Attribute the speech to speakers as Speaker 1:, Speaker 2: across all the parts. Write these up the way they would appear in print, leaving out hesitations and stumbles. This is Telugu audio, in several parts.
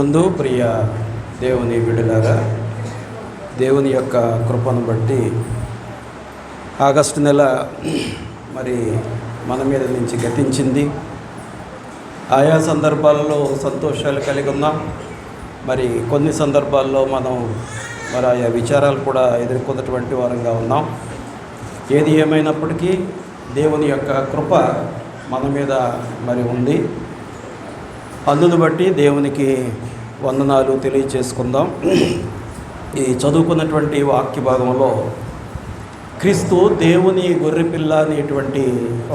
Speaker 1: క్రీస్తునందు ప్రియ దేవుని బిడ్డలారా, దేవుని యొక్క కృపను బట్టి ఆగస్టు నెల మరి మన మీద నుంచి గతించింది. ఆయా సందర్భాల్లో సంతోషాలు కలిగి ఉన్నాం. మరి కొన్ని సందర్భాల్లో మనం మరి ఆయా విచారాలు కూడా ఎదుర్కొన్నటువంటి వారంగా ఉన్నాం. ఏది ఏమైనప్పటికీ దేవుని యొక్క కృప మన మీద మరి ఉంది. అందును బట్టి దేవునికి వందనాలు తెలియచేసుకుందాం. ఈ చదువుకున్నటువంటి వాక్య భాగంలో క్రీస్తు దేవుని గొర్రెపిల్ల అనేటువంటి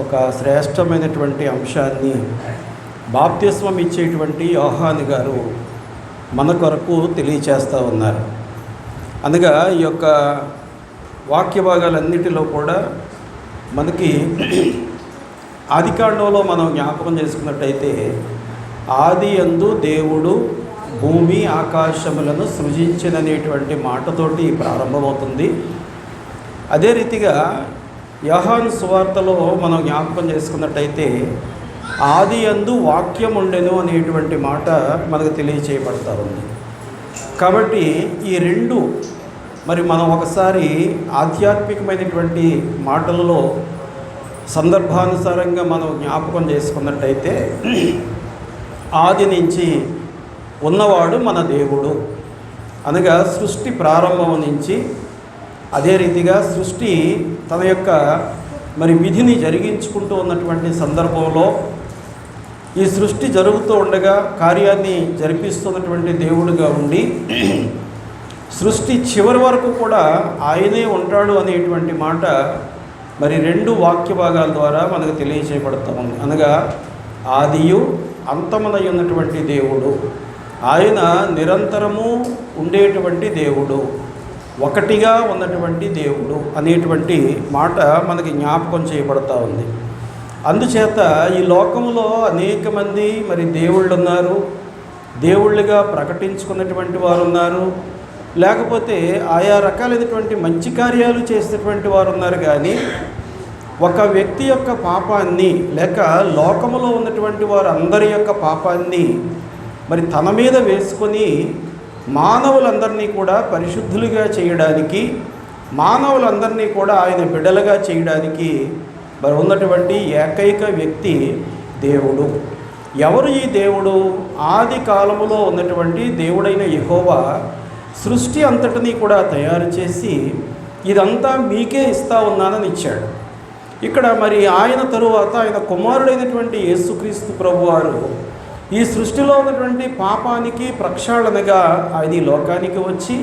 Speaker 1: ఒక శ్రేష్టమైనటువంటి అంశాన్ని బాప్తిస్మం ఇచ్చేటువంటి యోహాను గారు మన కొరకు తెలియచేస్తూ ఉన్నారు. అనగా ఈ యొక్క వాక్య భాగాలన్నిటిలో కూడా మనకి ఆదికాండంలో మనం జ్ఞాపకం చేసుకున్నట్టయితే ఆది యందు దేవుడు భూమి ఆకాశములను సృజించిననేటువంటి మాటతోటి ప్రారంభమవుతుంది. అదే రీతిగా యోహాను సువార్తలో మనం జ్ఞాపకం చేసుకున్నట్టయితే ఆది యందు వాక్యం ఉండెను అనేటువంటి మాట మనకు తెలియచేయబడతా ఉంది. కాబట్టి ఈ రెండు మరి మనం ఒకసారి ఆధ్యాత్మికమైనటువంటి మాటలలో సందర్భానుసారంగా మనం జ్ఞాపకం చేసుకున్నట్టయితే ఆది నుంచి ఉన్నవాడు మన దేవుడు అనగా సృష్టి ప్రారంభం నుంచి అదే రీతిగా సృష్టి తన యొక్క మరి విధిని జరిగించుకుంటూ ఉన్నటువంటి సందర్భంలో ఈ సృష్టి జరుగుతూ ఉండగా కార్యాన్ని జరిపిస్తున్నటువంటి దేవుడుగా ఉండి సృష్టి చివరి వరకు కూడా ఆయనే ఉంటాడు అనేటువంటి మాట మరి రెండు వాక్య భాగాల ద్వారా మనకు తెలియచేయబడుతూ ఉంది. అనగా ఆదియు అంతమునై ఉన్నటువంటి దేవుడు, ఆయన నిరంతరము ఉండేటువంటి దేవుడు, ఒకటిగా ఉన్నటువంటి దేవుడు అనేటువంటి మాట మనకి జ్ఞాపకం చేయబడతా ఉంది. అందుచేత ఈ లోకంలో అనేక మంది మరి దేవుళ్ళు ఉన్నారు, దేవుళ్ళుగా ప్రకటించుకున్నటువంటి వారు ఉన్నారు, లేకపోతే ఆయా రకాలైనటువంటి మంచి కార్యాలు చేసేటువంటి వారు ఉన్నారు. కానీ ఒక వ్యక్తి యొక్క పాపాన్ని లేక లోకములో ఉన్నటువంటి వారు అందరి యొక్క పాపాన్ని మరి తన మీద వేసుకొని మానవులందరినీ కూడా పరిశుద్ధులుగా చేయడానికి, మానవులందరినీ కూడా ఆయన బిడ్డలుగా చేయడానికి మరి ఉన్నటువంటి ఏకైక వ్యక్తి దేవుడు. ఎవరు ఈ దేవుడు? ఆది కాలములో ఉన్నటువంటి దేవుడైన యెహోవా సృష్టి అంతటినీ కూడా తయారు చేసి ఇదంతా మీకే ఇస్తా ఉన్నానని ఇచ్చాడు. ఇక్కడ మరి ఆయన తరువాత ఆయన కుమారుడైనటువంటి యేసుక్రీస్తు ప్రభువారు ఈ సృష్టిలో ఉన్నటువంటి పాపానికి ప్రక్షాళనగా ఆయన ఈ లోకానికి వచ్చి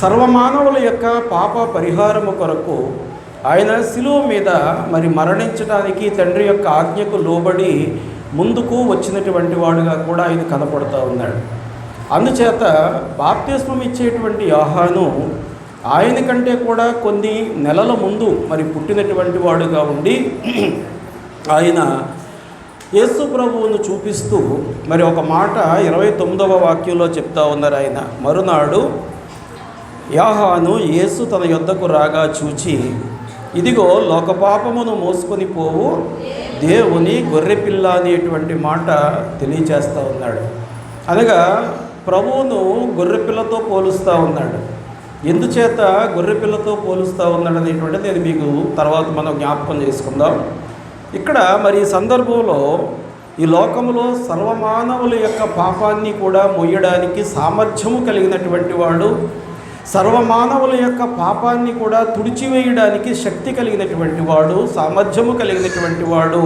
Speaker 1: సర్వమానవుల యొక్క పాప పరిహారము కొరకు ఆయన శిలువ మీద మరి మరణించడానికి తండ్రి యొక్క ఆజ్ఞకు లోబడి ముందుకు వచ్చినటువంటి వాడుగా కూడా ఆయన కనపడుతూ ఉన్నాడు. అందుచేత బాప్తిస్మం ఇచ్చేటువంటి యోహాను ఆయన కంటే కూడా కొన్ని నెలల ముందు మరి పుట్టినటువంటి వాడుగా ఉండి ఆయన యేసు ప్రభువును చూపిస్తూ మరి ఒక మాట 29వ వాక్యంలో చెప్తా ఉన్నారు. ఆయన మరునాడు యోహాను యేసు తన యొద్దకు రాగా చూచి, ఇదిగో లోకపాపమును మోసుకొని పోవు దేవుని గొర్రెపిల్ల అనేటువంటి మాట తెలియచేస్తూ ఉన్నాడు. అనగా ప్రభువును గొర్రెపిల్లతో పోలుస్తూ ఉన్నాడు. ఎందుచేత గొర్రెపిల్లతో పోలుస్తూ ఉన్నాడు అనేటువంటిది నేను మీకు తర్వాత మనం జ్ఞాపకం చేసుకుందాం. ఇక్కడ మరి ఈ సందర్భంలో ఈ లోకంలో సర్వమానవుల యొక్క పాపాన్ని కూడా మొయ్యడానికి సామర్థ్యము కలిగినటువంటి వాడు, సర్వమానవుల యొక్క పాపాన్ని కూడా తుడిచివేయడానికి శక్తి కలిగినటువంటి వాడు, సామర్థ్యము కలిగినటువంటి వాడు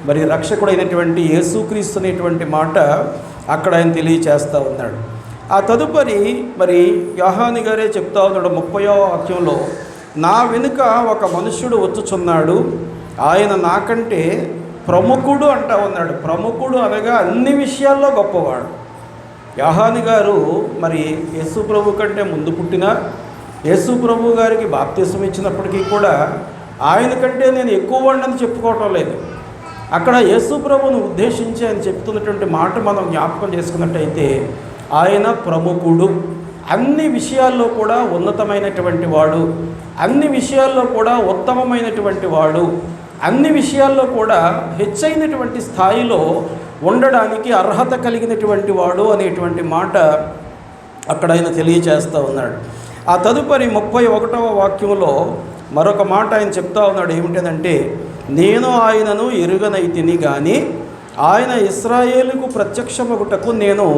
Speaker 1: మరి రక్షకుడైనటువంటి యేసుక్రీస్తు అనేటువంటి మాట అక్కడ ఆయన తెలియచేస్తూ ఉన్నాడు. ఆ తదుపరి మరి యోహాను గారే చెప్తా ఉన్నాడు 30వ వాక్యంలో, నా వెనుక ఒక మనుష్యుడు వచ్చుచున్నాడు, ఆయన నాకంటే ప్రముఖుడు అంటా ఉన్నాడు. ప్రముఖుడు అనగా అన్ని విషయాల్లో గొప్పవాడు. యోహాను గారు మరి యేసు ప్రభు కంటే ముందు పుట్టిన యేసు ప్రభు గారికి బాప్తిస్మం ఇచ్చినప్పటికీ కూడా ఆయన కంటే నేను ఎక్కువ వాడిని చెప్పుకోవటం లేదు. అక్కడ యేసు ప్రభువును ఉద్దేశించి ఆయన చెప్తున్నటువంటి మాట మనం జ్ఞాపకం చేసుకున్నట్టయితే ఆయన ప్రముఖుడు, అన్ని విషయాల్లో కూడా ఉన్నతమైనటువంటి వాడు, అన్ని విషయాల్లో కూడా ఉత్తమమైనటువంటి వాడు, అన్ని విషయాల్లో కూడా హెచ్చైనటువంటి స్థాయిలో ఉండడానికి అర్హత కలిగినటువంటి వాడు అనేటువంటి మాట అక్కడ ఆయన తెలియచేస్తూ ఉన్నాడు. ఆ తదుపరి 31వ వాక్యంలో మరొక మాట ఆయన చెప్తా ఉన్నాడు. ఏమిటంటే, నేను ఆయనను ఎరుగనైతిని కానీ ఆయన ఇశ్రాయేలుకు ప్రత్యక్షమగుటకు నేను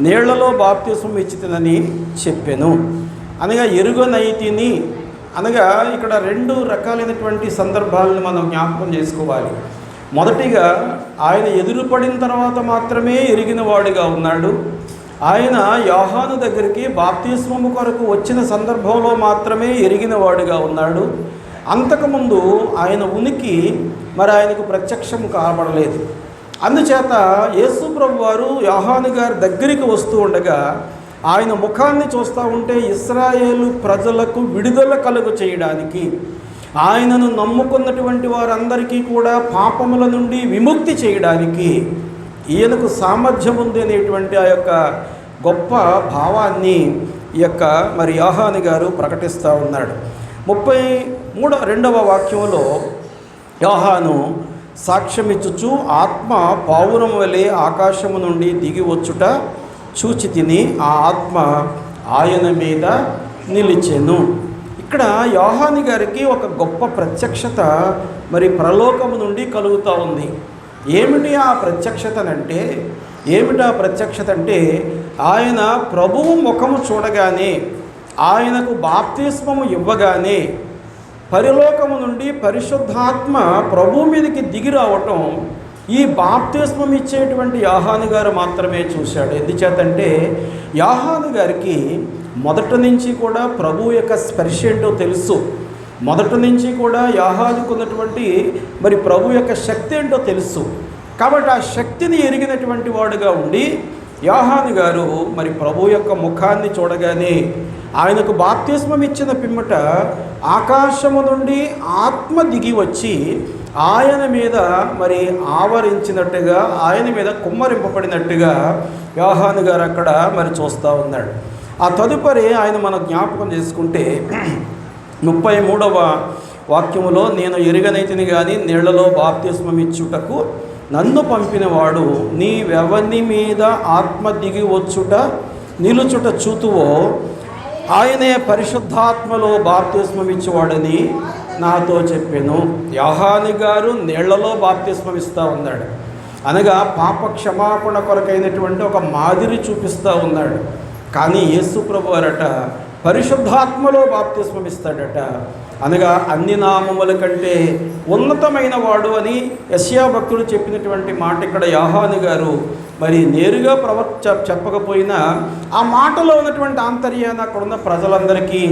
Speaker 1: నీళ్లలో బాప్తిస్మం ఇచ్చితినని చెప్పెను. అనగా ఎరుగనైతిని అనగా ఇక్కడ 2 రకాలైనటువంటి సందర్భాలను మనం జ్ఞాపకం చేసుకోవాలి. మొదటిగా ఆయన ఎదురుపడిన తర్వాత మాత్రమే ఎరిగిన వాడిగా ఉన్నాడు. ఆయన యోహాను దగ్గరికి బాప్తిస్మము కొరకు వచ్చిన సందర్భంలో మాత్రమే ఎరిగిన వాడిగా ఉన్నాడు. అంతకుముందు ఆయన ఉనికి మరి ఆయనకు ప్రత్యక్షం కాబడలేదు. అందుచేత యేసు ప్రభు వారు యోహాను గారి దగ్గరికి వస్తూ ఉండగా ఆయన ముఖాన్ని చూస్తూ ఉంటే ఇశ్రాయేలు ప్రజలకు విడుదల కలుగు చేయడానికి, ఆయనను నమ్ముకున్నటువంటి వారందరికీ కూడా పాపముల నుండి విముక్తి చేయడానికి ఈయనకు సామర్థ్యం ఉంది అనేటువంటి ఆ యొక్క గొప్ప భావాన్ని ఈ యొక్క మరి యోహాను గారు ప్రకటిస్తూ ఉన్నాడు. 32వ వాక్యంలో యోహాను సాక్ష్యమిచ్చుచు ఆత్మ పావురం వలె ఆకాశము నుండి దిగి వచ్చుట చూచి తిని ఆ ఆత్మ ఆయన మీద నిలిచెను. ఇక్కడ యోహాను గారికి ఒక గొప్ప ప్రత్యక్షత మరి పరలోకము నుండి కలుగుతూ ఉంది. ఏమిటి ఆ ప్రత్యక్షతనంటే, ఆయన ప్రభువు ముఖము చూడగానే, ఆయనకు బాప్తిస్మము ఇవ్వగానే పరలోకము నుండి పరిశుద్ధాత్మ ప్రభు మీదకి దిగి రావటం ఈ బాప్తిస్మం ఇచ్చేటువంటి యోహాను గారు మాత్రమే చూశాడు. ఎందుచేతంటే యోహాను గారికి మొదటి నుంచి కూడా ప్రభు యొక్క స్పర్శ ఏంటో తెలుసు. మొదటి నుంచి కూడా యోహానుకు ఉన్నటువంటి మరి ప్రభు యొక్క శక్తి ఏంటో తెలుసు. కాబట్టి ఆ శక్తిని ఎరిగినటువంటి వాడుగా ఉండి యోహాను గారు మరి ప్రభు యొక్క ముఖాన్ని చూడగానే, ఆయనకు బాప్తిస్మం ఇచ్చిన పిమ్మట ఆకాశము నుండి ఆత్మ దిగి వచ్చి ఆయన మీద మరి ఆవరించినట్టుగా, ఆయన మీద కుమ్మరింపబడినట్టుగా యోహాను గారు అక్కడ మరి చూస్తూ ఉన్నాడు. ఆ తదుపరి ఆయన మనం జ్ఞాపకం చేసుకుంటే 33వ వాక్యములో, నేను ఎరుగనైతిని కానీ నీళ్లలో బాప్తిస్మం ఇచ్చుటకు నన్ను పంపినవాడు నీవెవని మీద ఆత్మ దిగి వచ్చుట నిలుచుట చూతువో ఆయనే పరిశుద్ధాత్మలో బాప్తిస్మం ఇచ్చేవాడని నాతో చెప్పాను. యోహాను గారు నీళ్లలో బాప్తిస్మం ఇస్తూ ఉన్నాడు. అనగా పాప క్షమాపణ కొరకైనటువంటి ఒక మాదిరి చూపిస్తూ ఉన్నాడు. కానీ యేసు ప్రభు వారట పరిశుద్ధాత్మలో బాప్తిస్మం ఇస్తాడట. అనగా అన్ని నామముల కంటే ఉన్నతమైన వాడు అని యెషయా భక్తుడు చెప్పినటువంటి మాట ఇక్కడ యోహాను గారు మరి నేరుగా చెప్పకపోయినా ఆ మాటలో ఉన్నటువంటి ఆంతర్యాన్ని అక్కడ ఉన్న ప్రజలందరికీ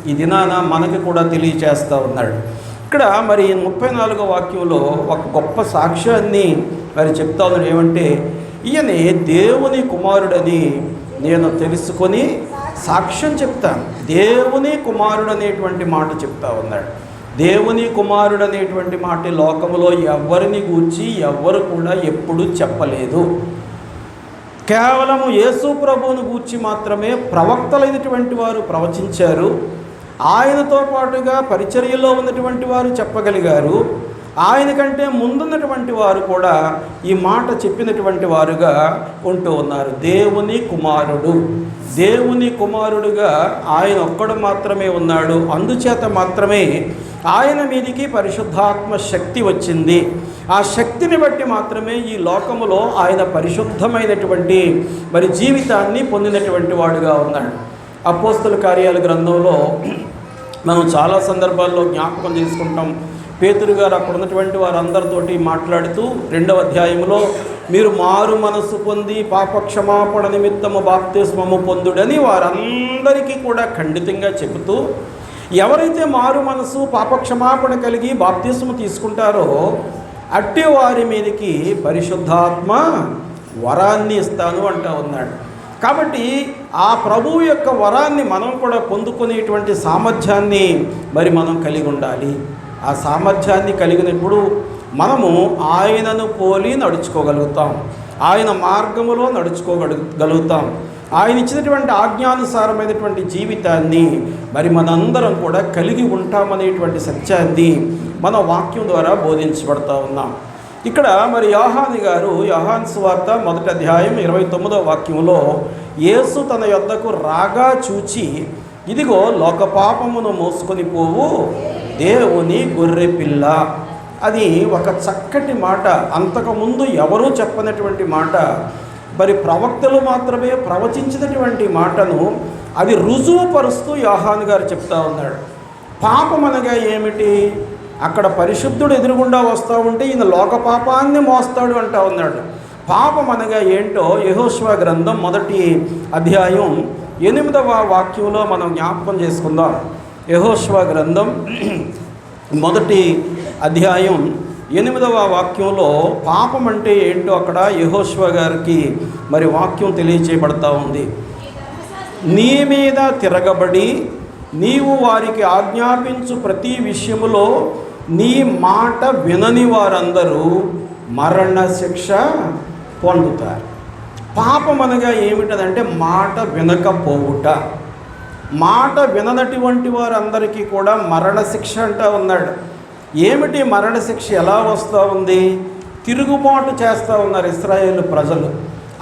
Speaker 1: ఈ దినాన మనకి కూడా తెలియచేస్తూ ఉన్నాడు. ఇక్కడ మరి 34వ వాక్యంలో ఒక గొప్ప సాక్ష్యాన్ని మరి చెప్తా ఉన్నాడు. ఏమంటే, ఈయనే దేవుని కుమారుడని నేను తెలుసుకొని సాక్ష్యం చెప్తాను. దేవుని కుమారుడు అనేటువంటి మాట చెప్తా ఉన్నాడు. దేవుని కుమారుడు అనేటువంటి మాట లోకములో ఎవరిని గూర్చి ఎవ్వరు కూడా ఎప్పుడూ చెప్పలేదు. కేవలము యేసు ప్రభువును గూర్చి మాత్రమే ప్రవక్తలైనటువంటి వారు ప్రవచించారు. ఆయనతో పాటుగా పరిచర్యలో ఉన్నటువంటి వారు చెప్పగలిగారు. ఆయన కంటే ముందున్నటువంటి వారు కూడా ఈ మాట చెప్పినటువంటి వారుగా ఉంటూ ఉన్నారు. దేవుని కుమారుడుగా ఆయన ఒక్కడు మాత్రమే ఉన్నాడు. అందుచేత మాత్రమే ఆయన మీదికి పరిశుద్ధాత్మ శక్తి వచ్చింది. ఆ శక్తిని బట్టి మాత్రమే ఈ లోకములో ఆయన పరిశుద్ధమైనటువంటి మరి జీవితాన్ని పొందినటువంటి వాడుగా ఉన్నాడు. అపోస్తల కార్యాల గ్రంథంలో మనం చాలా సందర్భాల్లో జ్ఞాపకం చేసుకుంటాం. పేతురు గారు అక్కడ ఉన్నటువంటి వారందరితోటి మాట్లాడుతూ 2వ అధ్యాయంలో మీరు మారు మనస్సు పొంది పాపక్షమాపణ నిమిత్తము బాప్తిస్మము పొందుడని వారందరికీ కూడా ఖండితంగా చెబుతూ, ఎవరైతే మారు మనసు పాపక్షమాపణ కలిగి బాప్తిస్మము తీసుకుంటారో అట్టి వారి మీదకి పరిశుద్ధాత్మ వరాన్ని ఇస్తాను అంటూ ఉన్నాడు. కాబట్టి ఆ ప్రభువు యొక్క వరాన్ని మనం కూడా పొందుకునేటువంటి సామర్థ్యాన్ని మరి మనం కలిగి ఉండాలి. ఆ సామర్థ్యాన్ని కలిగినప్పుడు మనము ఆయనను పోలి నడుచుకోగలుగుతాం. ఆయన మార్గములో నడుచుకోగలుగుతాం. ఆయన ఇచ్చినటువంటి ఆజ్ఞానుసారమైనటువంటి జీవితాన్ని మరి మనందరం కూడా కలిగి ఉంటామనేటువంటి సత్యాన్ని మన వాక్యం ద్వారా బోధించబడతా ఉన్నాం. ఇక్కడ మరి యోహాను గారు యోహాను సువార్త 1వ అధ్యాయం 29వ వాక్యంలో యేసు తన యొద్దకు రాగా చూచి, ఇదిగో లోక పాపమును మోసుకొని పోవు దేవుని గొర్రె పిల్ల. అది ఒక చక్కటి మాట. అంతకుముందు ఎవరూ చెప్పనటువంటి మాట, మరి ప్రవక్తలు మాత్రమే ప్రవచించినటువంటి మాటను అది రుజువుపరుస్తూ యోహాను గారు చెప్తా ఉన్నాడు. పాపం అనగా ఏమిటి? అక్కడ పరిశుద్ధుడు ఎదురుగుండా వస్తూ ఉంటే ఈయన లోక పాపాన్ని మోస్తాడు అంటా ఉన్నాడు. పాపం అనగా ఏంటో యెహోషువ గ్రంథం 1వ అధ్యాయం 8వ వాక్యంలో మనం జ్ఞాపకం చేసుకుందాం. యెహోషువ గ్రంథం 1వ అధ్యాయం 8వ వాక్యంలో పాపం అంటే ఏంటో అక్కడ యెహోషువ గారికి మరి వాక్యం తెలియచేయబడతా ఉంది. నీ మీద తిరగబడి నీవు వారికి ఆజ్ఞాపించు ప్రతి విషయములో నీ మాట వినని వారందరూ మరణశిక్ష పొందుతారు. పాపం అనగా ఏమిటంటే మాట వినకపోవుట. మాట విననటువంటి వారందరికీ కూడా మరణశిక్ష అంటా ఉన్నాడు. ఏమిటి మరణశిక్ష? ఎలా వస్తూ ఉంది? తిరుగుబాటు చేస్తూ ఉన్నారు ఇశ్రాయేలు ప్రజలు.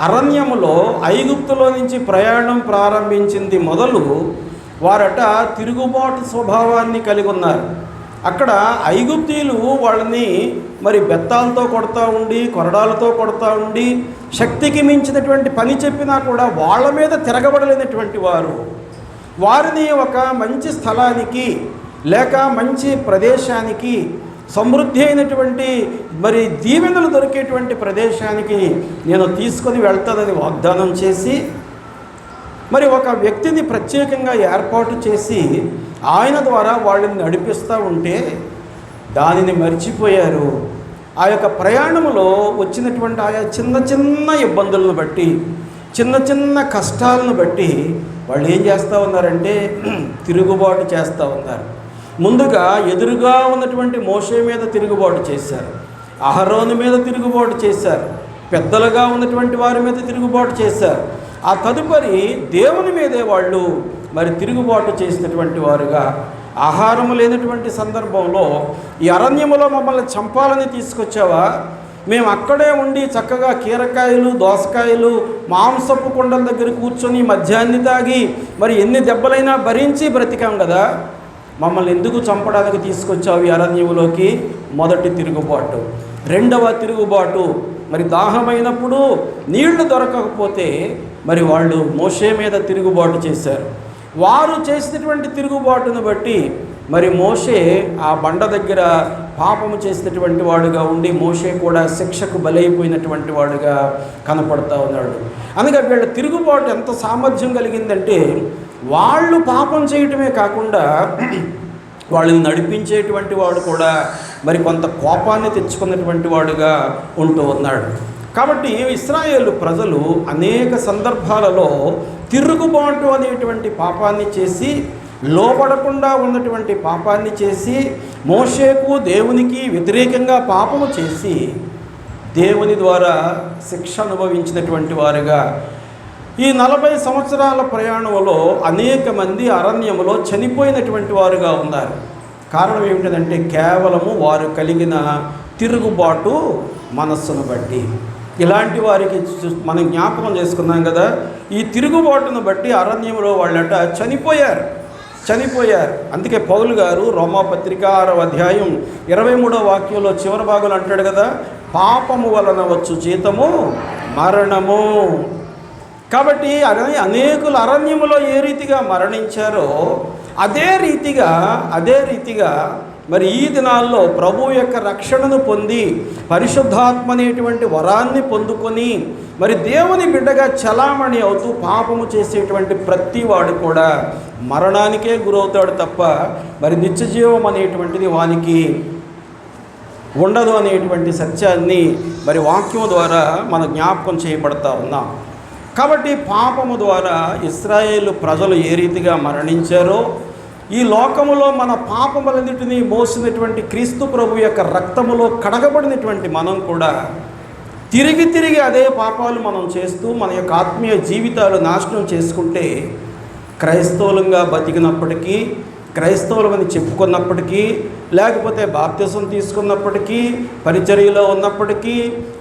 Speaker 1: అరణ్యములో ఐగుప్తులో నుంచి ప్రయాణం ప్రారంభించింది మొదలు వారట తిరుగుబాటు స్వభావాన్ని కలిగి ఉన్నారు. అక్కడ ఐగుప్తీయులు వాళ్ళని మరి బెత్తాలతో కొడతా ఉండి, కొరడాలతో కొడతా ఉండి, శక్తికి మించినటువంటి పని చెప్పినా కూడా వాళ్ళ మీద తిరగబడలేనటువంటి వారిని ఒక మంచి స్థలానికి లేక మంచి ప్రదేశానికి, సమృద్ధి అయినటువంటి మరి దీవెనలు దొరికేటువంటి ప్రదేశానికి నేను తీసుకొని వెళ్తానని వాగ్దానం చేసి మరి ఒక వ్యక్తిని ప్రత్యేకంగా ఏర్పాటు చేసి ఆయన ద్వారా వాళ్ళని నడిపిస్తూ ఉంటే దానిని మర్చిపోయారు. ఆ యొక్క ప్రయాణంలో వచ్చినటువంటి ఆయా చిన్న చిన్న ఇబ్బందులను బట్టి, చిన్న చిన్న కష్టాలను బట్టి వాళ్ళు ఏం చేస్తూ ఉన్నారంటే తిరుగుబాటు చేస్తూ ఉన్నారు. ముందుగా ఎదురుగా ఉన్నటువంటి మోషే మీద తిరుగుబాటు చేశారు, అహరోను మీద తిరుగుబాటు చేశారు, పెద్దలుగా ఉన్నటువంటి వారి మీద తిరుగుబాటు చేశారు. ఆ తదుపరి దేవుని మీదే వాళ్ళు మరి తిరుగుబాటు చేసినటువంటి వారుగా, ఆహారం లేనటువంటి సందర్భంలో ఈ అరణ్యములో మమ్మల్ని చంపాలని తీసుకొచ్చావా? మేము అక్కడే ఉండి చక్కగా కీరకాయలు, దోసకాయలు, మాంసపు కొండల దగ్గర కూర్చొని మద్యాన్ని తాగి మరి ఎన్ని దెబ్బలైనా భరించి బ్రతికాం కదా, మమ్మల్ని ఎందుకు చంపడానికి తీసుకొచ్చావు ఈ అరణ్యములోకి? మొదటి తిరుగుబాటు. రెండవ తిరుగుబాటు, మరి దాహమైనప్పుడు నీళ్లు దొరకకపోతే మరి వాళ్ళు మోషే మీద తిరుగుబాటు చేశారు. వారు చేసినటువంటి తిరుగుబాటును బట్టి మరి మోషే ఆ బండ దగ్గర పాపము చేసినటువంటి వాడుగా ఉండి మోషే కూడా శిక్షకు బలైపోయినటువంటి వాడుగా కనపడతా ఉన్నాడు. అనగా వీళ్ళ తిరుగుబాటు ఎంత సామర్థ్యం కలిగిందంటే వాళ్ళు పాపం చేయటమే కాకుండా వాళ్ళని నడిపించేటువంటి వాడు కూడా మరి కొంత కోపాన్ని తెచ్చుకున్నటువంటి వాడుగా ఉంటూ ఉన్నాడు. కాబట్టి ఇశ్రాయేలు ప్రజలు అనేక సందర్భాలలో తిరుగుబాటు అనేటువంటి పాపాన్ని చేసి, లోపడకుండా ఉన్నటువంటి పాపాన్ని చేసి, మోషేకు దేవునికి వ్యతిరేకంగా పాపము చేసి దేవుని ద్వారా శిక్ష అనుభవించినటువంటి వారుగా ఈ 40 సంవత్సరాల ప్రయాణంలో అనేక మంది అరణ్యములో చనిపోయినటువంటి వారుగా ఉన్నారు. కారణం ఏమిటంటే కేవలము వారు కలిగిన తిరుగుబాటు మనస్సును బట్టి. ఇలాంటి వారికి మనం జ్ఞాపకం చేసుకున్నాం కదా, ఈ తిరుగుబాటును బట్టి అరణ్యంలో వాళ్ళట చనిపోయారు. అందుకే పౌలు గారు రోమాపత్రిక 6వ అధ్యాయం 23వ వాక్యంలో చివరి భాగంలో అంటాడు కదా, పాపము వలన వచ్చు జీతము మరణము. కాబట్టి అనేకులు అరణ్యములో ఏ రీతిగా మరణించారో అదే రీతిగా మరి ఈ దినాల్లో ప్రభు యొక్క రక్షణను పొంది పరిశుద్ధాత్మ అనేటువంటి వరాన్ని పొందుకొని మరి దేవుని బిడ్డగా చలామణి అవుతూ పాపము చేసేటువంటి ప్రతి వాడు కూడా మరణానికే గురవుతాడు తప్ప మరి నిత్యజీవం అనేటువంటిది వానికి ఉండదు అనేటువంటి సత్యాన్ని మరి వాక్యం ద్వారా మన జ్ఞాపకం చేయబడతా ఉన్నాం. కాబట్టి పాపము ద్వారా ఇశ్రాయేలు ప్రజలు ఏ రీతిగా మరణించారో ఈ లోకములో మన పాపములన్నిటినీ మోసినటువంటి క్రీస్తు ప్రభు యొక్క రక్తములో కడగబడినటువంటి మనం కూడా తిరిగి అదే పాపాలు మనం చేస్తూ మన యొక్క ఆత్మీయ జీవితాలు నాశనం చేసుకుంటే క్రైస్తవులంగా బతికినప్పటికీ, క్రైస్తవులమని చెప్పుకున్నప్పటికీ, లేకపోతే బాప్తిసం తీసుకున్నప్పటికీ, పరిచర్యలో ఉన్నప్పటికీ,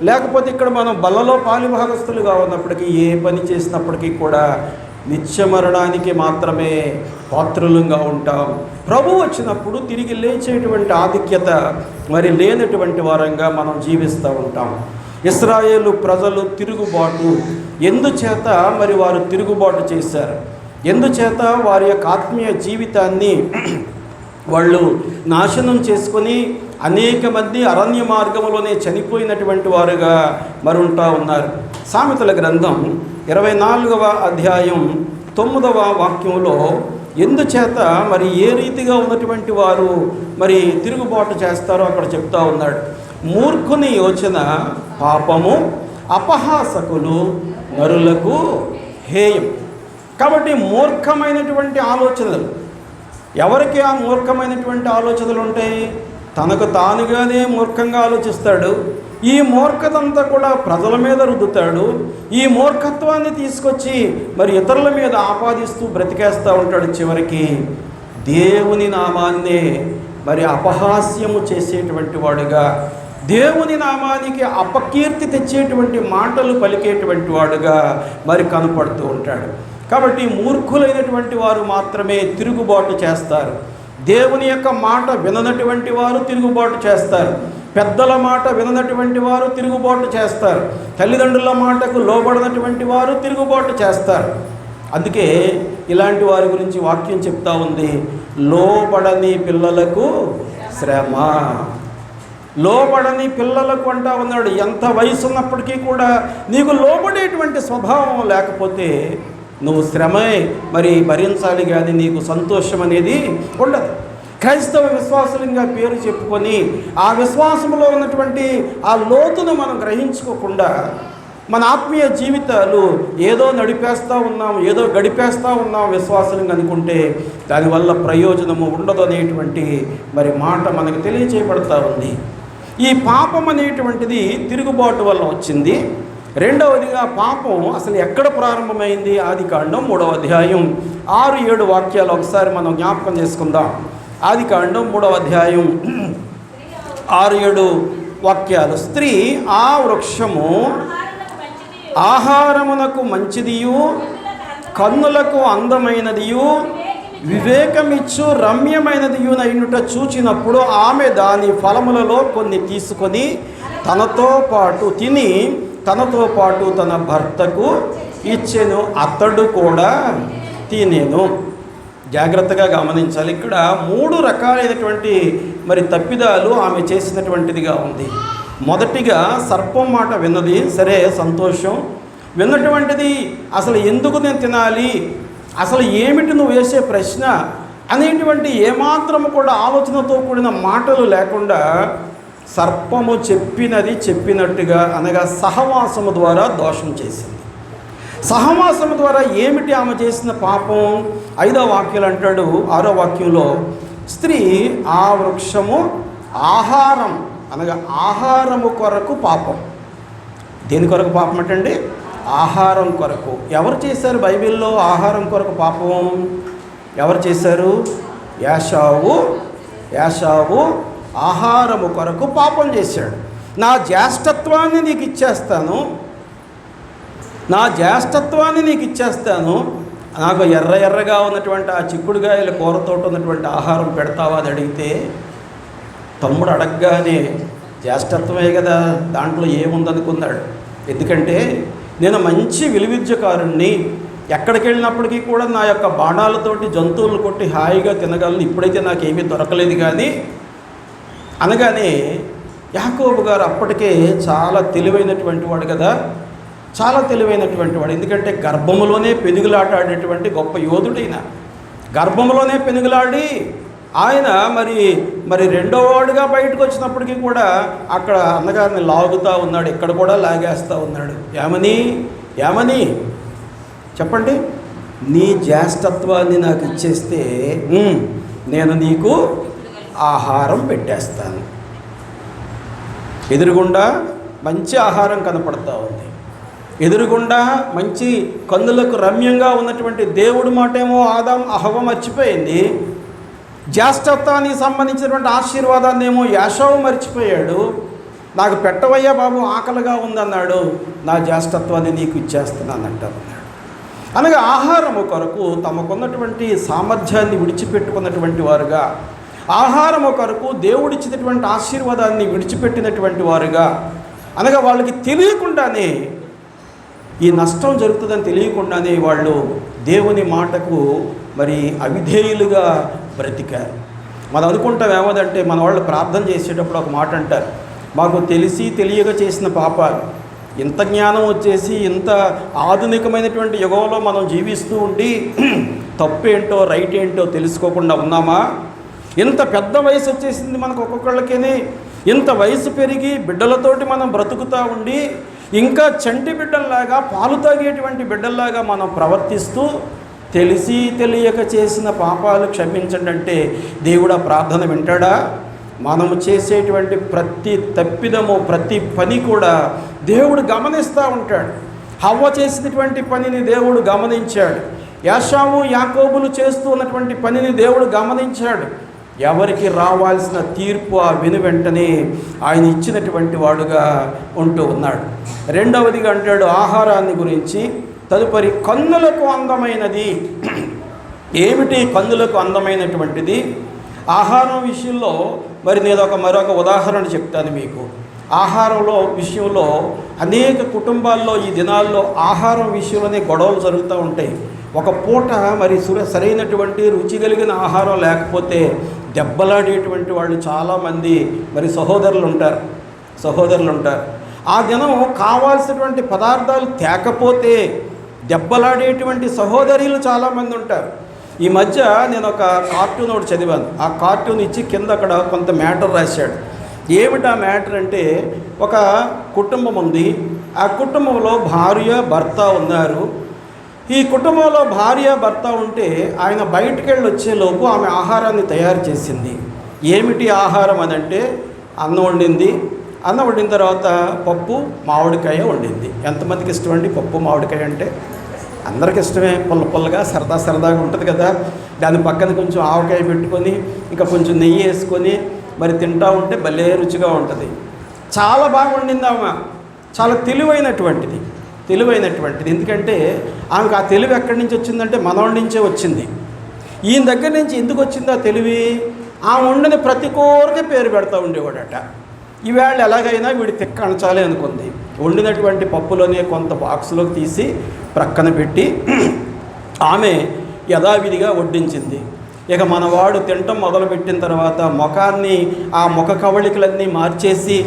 Speaker 1: లేకపోతే ఇక్కడ మనం బల్లలో పాలిభాగస్తులుగా ఉన్నప్పటికీ, ఏ పని చేసినప్పటికీ కూడా నిత్య మరణానికి మాత్రమే పాత్రులంగా ఉంటాం. ప్రభు వచ్చినప్పుడు తిరిగి లేచేటువంటి ఆధిక్యత మరి లేనటువంటి వారంగా మనం జీవిస్తూ ఉంటాం. ఇశ్రాయేలు ప్రజలు తిరుగుబాటు ఎందుచేత మరి వారు తిరుగుబాటు చేశారు? ఎందుచేత వారి యొక్క ఆత్మీయ జీవితాన్ని వాళ్ళు నాశనం చేసుకొని అనేక మంది అరణ్య మార్గంలోనే చనిపోయినటువంటి వారుగా మరి ఉంటా ఉన్నారు. సామెతల గ్రంథం 24వ అధ్యాయం 9వ వాక్యంలో ఎందుచేత మరి ఏ రీతిగా ఉన్నటువంటి వారు మరి తిరుగుబాటు చేస్తారో అక్కడ చెప్తా ఉన్నాడు. మూర్ఖుని యోచన పాపము, అపహాసకులు నరులకు హేయం. కాబట్టి మూర్ఖమైనటువంటి ఆలోచనలు, ఎవరికి ఆ మూర్ఖమైనటువంటి ఆలోచనలు ఉంటాయి? తనకు తానుగానే మూర్ఖంగా ఆలోచిస్తాడు. ఈ మూర్ఖతంతా కూడా ప్రజల మీద రుద్దుతాడు. ఈ మూర్ఖత్వాన్ని తీసుకొచ్చి మరి ఇతరుల మీద ఆపాదిస్తూ బ్రతికేస్తూ ఉంటాడు. చివరికి దేవుని నామాన్నే మరి అపహాస్యము చేసేటువంటి వాడుగా, దేవుని నామానికి అపకీర్తి తెచ్చేటువంటి మాటలు పలికేటువంటి వాడుగా మరి కనపడుతూ ఉంటాడు. కాబట్టి మూర్ఖులైనటువంటి వారు మాత్రమే తిరుగుబాటు చేస్తారు. దేవుని యొక్క మాట విననటువంటి వారు తిరుగుబాటు చేస్తారు. పెద్దల మాట విననటువంటి వారు తిరుగుబాటు చేస్తారు. తల్లిదండ్రుల మాటకు లోబడినటువంటి వారు తిరుగుబాటు చేస్తారు. అందుకే ఇలాంటి వారి గురించి వాక్యం చెప్తా ఉంది, లోబడని పిల్లలకు శ్రమ. లోబడని పిల్లలకు అంటా ఉన్నాడు. ఎంత వయసు ఉన్నప్పటికీ కూడా నీకు లోబడేటువంటి స్వభావం లేకపోతే నువ్వు శ్రమే మరి భరించాలి, కానీ నీకు సంతోషం అనేది ఉండదు. క్రైస్తవ విశ్వాసులంగా పేరు చెప్పుకొని ఆ విశ్వాసంలో ఉన్నటువంటి ఆ లోతును మనం గ్రహించుకోకుండా మన ఆత్మీయ జీవితాలు ఏదో నడిపేస్తూ ఉన్నాం, ఏదో గడిపేస్తూ ఉన్నాం విశ్వాసులంగా అనుకుంటే దానివల్ల ప్రయోజనము ఉండదు అనేటువంటి మరి మాట మనకు తెలియచేయబడతా ఉంది. ఈ పాపం అనేటువంటిది తిరుగుబాటు వల్ల వచ్చింది. రెండవదిగా పాపం అసలు ఎక్కడ ప్రారంభమైంది? ఆదికాండం 3వ అధ్యాయం 6-7 వాక్యాలు ఒకసారి మనం జ్ఞాపకం చేసుకుందాం. ఆదికాండం 3వ అధ్యాయం 6-7 వాక్యాలు. స్త్రీ ఆ వృక్షము ఆహారమునకు మంచిదియు, కన్నులకు అందమైనదియు, వివేకమిచ్చు రమ్యమైనదియునైనట చూచినప్పుడు ఆమె దాని ఫలములలో కొన్ని తీసుకొని తనతో పాటు తిని తనతో పాటు తన భర్తకు ఇచ్చెను, అతడు కూడా తినెను. జాగ్రత్తగా గమనించాలి. ఇక్కడ 3 రకాలైనటువంటి మరి తప్పిదాలు ఆమె చేసినటువంటిదిగా ఉంది. మొదటిగా సర్పం మాట విన్నది, సరే సంతోషం. విన్నటువంటిది అసలు ఎందుకు నేను తినాలి, అసలు ఏమిటి నువ్వు వేసే ప్రశ్న అనేటువంటి ఏమాత్రము కూడా ఆలోచనతో కూడిన మాటలు లేకుండా సర్పము చెప్పినది చెప్పినట్టుగా, అనగా సహవాసము ద్వారా దోషం చేసింది. సహవాసము ద్వారా ఏమిటి ఆమె చేసిన పాపం? 5వ వాక్యం అంటాడు, 6వ వాక్యంలో స్త్రీ ఆ వృక్షము ఆహారం, అనగా ఆహారము కొరకు పాపం. దేని కొరకు పాపం అంటండి? ఆహారం కొరకు. ఎవరు చేశారు బైబిల్లో ఆహారం కొరకు పాపం? ఎవరు చేశారు? యాషావు ఆహారము కొరకు పాపం చేశాడు. నా జ్యేష్ఠత్వాన్ని నీకు ఇచ్చేస్తాను, నాకు ఎర్రగా ఉన్నటువంటి ఆ చిక్కుడుగాయల కూరతోటి ఉన్నటువంటి ఆహారం పెడతావా అని అడిగితే, తమ్ముడు అడగగానే జ్యేష్ఠత్వమే కదా, దాంట్లో ఏముందనుకున్నాడు. ఎందుకంటే నేను మంచి విలువిద్యకారుణ్ణి, ఎక్కడికి వెళ్ళినప్పటికీ కూడా నా యొక్క బాణాలతోటి జంతువులు కొట్టి హాయిగా తినగలను, ఇప్పుడైతే నాకేమీ దొరకలేదు కానీ అనగానే యాకోబు గారు అప్పటికే చాలా తెలివైనటువంటి వాడు కదా, చాలా తెలివైనటువంటి వాడు. ఎందుకంటే గర్భములోనే పెనుగులాట ఆడేటువంటి గొప్ప యోధుడైన, గర్భంలోనే పెనుగులాడి ఆయన మరి రెండో వాడుగా బయటకు వచ్చినప్పటికీ కూడా అక్కడ అన్నగారిని లాగుతూ ఉన్నాడు, ఇక్కడ కూడా లాగేస్తూ ఉన్నాడు. ఏమని చెప్పండి, నీ జ్యేష్ఠత్వాన్ని నాకు ఇచ్చేస్తే నేను నీకు ఆహారం పెట్టేస్తాను. ఎదురుగుండా మంచి ఆహారం కనపడతా ఉంది, ఎదురుగుండా మంచి కన్నులకు రమ్యంగా ఉన్నటువంటి దేవుడి మాటేమో హవ్వ మర్చిపోయింది. జ్యేష్ఠత్వానికి సంబంధించినటువంటి ఆశీర్వాదాన్ని ఏమో యాషావు మర్చిపోయాడు. నాకు పెట్టవయ్యా బాబు, ఆకలిగా ఉందన్నాడు. నా జ్యేష్ఠత్వాన్ని నీకు ఇచ్చేస్తున్నానంటారు. అనగా ఆహారము కొరకు తమకున్నటువంటి సామర్థ్యాన్ని విడిచిపెట్టుకున్నటువంటి వారుగా, ఆహారము కొరకు దేవుడిచ్చినటువంటి ఆశీర్వాదాన్ని విడిచిపెట్టినటువంటి వారుగా, అనగా వాళ్ళకి తెలియకుండానే ఈ నష్టం జరుగుతుందని తెలియకుండానే వాళ్ళు దేవుని మాటకు మరి అవిధేయులుగా బ్రతికారు. మనం అనుకుంటాం ఏమదంటే, మన వాళ్ళు ప్రార్థన చేసేటప్పుడు ఒక మాట అంటారు, మాకు తెలిసి తెలియక చేసిన పాపాలు, ఇంత జ్ఞానం వచ్చేసి ఇంత ఆధునికమైనటువంటి యుగంలో మనం జీవిస్తూ ఉండి తప్పేంటో రైట్ ఏంటో తెలుసుకోకుండా ఉన్నామా? ఇంత పెద్ద వయసు వచ్చేసింది మనకు ఒక్కొక్కళ్ళకి, ఇంత వయసు పెరిగి బిడ్డలతోటి మనం బ్రతుకుతూ ఉండి ఇంకా చంటి బిడ్డల్లాగా, పాలు తాగేటువంటి బిడ్డల్లాగా మనం ప్రవర్తిస్తూ తెలిసి తెలియక చేసిన పాపాలు క్షమించండి అంటే దేవుడు ప్రార్థన వింటాడా? మనము చేసేటువంటి ప్రతి తప్పిదము, ప్రతి పని కూడా దేవుడు గమనిస్తూ ఉంటాడు. హవ్వ చేసినటువంటి పనిని దేవుడు గమనించాడు. యాషావు యాకోబులు చేస్తూ ఉన్నటువంటి పనిని దేవుడు గమనించాడు. ఎవరికి రావాల్సిన తీర్పు ఆ వెంటనే ఆయన ఇచ్చినటువంటి వాడుగా ఉంటూ ఉన్నాడు. రెండవదిగా అంటాడు ఆహారాన్ని గురించి. తదుపరి కన్నులకు అందమైనది. ఏమిటి కన్నులకు అందమైనటువంటిది? ఆహారం విషయంలో మరి నేను మరొక ఉదాహరణ చెప్తాను మీకు. ఆహారంలో విషయంలో అనేక కుటుంబాల్లో ఈ దినాల్లో ఆహారం విషయంలోనే గొడవలు జరుగుతూ ఉంటాయి. ఒక పూట మరి సరైనటువంటి రుచి కలిగిన ఆహారం లేకపోతే దెబ్బలాడేటువంటి వాళ్ళు చాలామంది మరి సహోదరులు ఉంటారు. ఆ దినం కావాల్సినటువంటి పదార్థాలు తేకపోతే దెబ్బలాడేటువంటి సహోదరులు చాలామంది ఉంటారు. ఈ మధ్య నేను ఒక కార్టూన్ ఒకటి చదివాను. ఆ కార్టూన్ ఇచ్చి కింద అక్కడ కొంత మ్యాటర్ రాశాడు. ఏమిటి ఆ మ్యాటర్ అంటే, ఒక కుటుంబం ఉంది. ఆ కుటుంబంలో భార్య భర్త ఉన్నారు. ఈ కుటుంబంలో భార్య భర్త ఉంటే ఆయన బయటికి వెళ్ళి వచ్చేలోపు ఆమె ఆహారాన్ని తయారు చేసింది. ఏమిటి ఆహారం అని అంటే, అన్నం వండింది. అన్నం వండిన తర్వాత పప్పు మామిడికాయ వండింది. ఎంతమందికి ఇష్టమండి పప్పు మామిడికాయ అంటే? అందరికి ఇష్టమే. పుల్లగా సరదాగా ఉంటుంది కదా. దాని పక్కన కొంచెం ఆవకాయ పెట్టుకొని ఇంకా కొంచెం నెయ్యి వేసుకొని మరి తింటూ ఉంటే భలే రుచిగా ఉంటుంది. చాలా బాగా వండింది ఆమె. చాలా తెలివైనటువంటిది. ఎందుకంటే ఆమెకు ఆ తెలివి ఎక్కడి నుంచి వచ్చిందంటే మనవాడి నుంచే వచ్చింది. ఈయన దగ్గర నుంచి ఎందుకు వచ్చింది ఆ తెలివి? ఆమె వండిన ప్రతి కూరకి పేరు పెడతా ఉండేవాడట. ఈవేళ ఎలాగైనా వీడి తిక్క అణచాలి అనుకుంది. వండినటువంటి పప్పులోనే కొంత బాక్సులోకి తీసి ప్రక్కన పెట్టి ఆమె యథావిధిగా వడ్డించింది. ఇక మనవాడు తినటం మొదలుపెట్టిన తర్వాత ముఖాన్ని, ఆ ముఖ కవళికలన్నీ మార్చేసి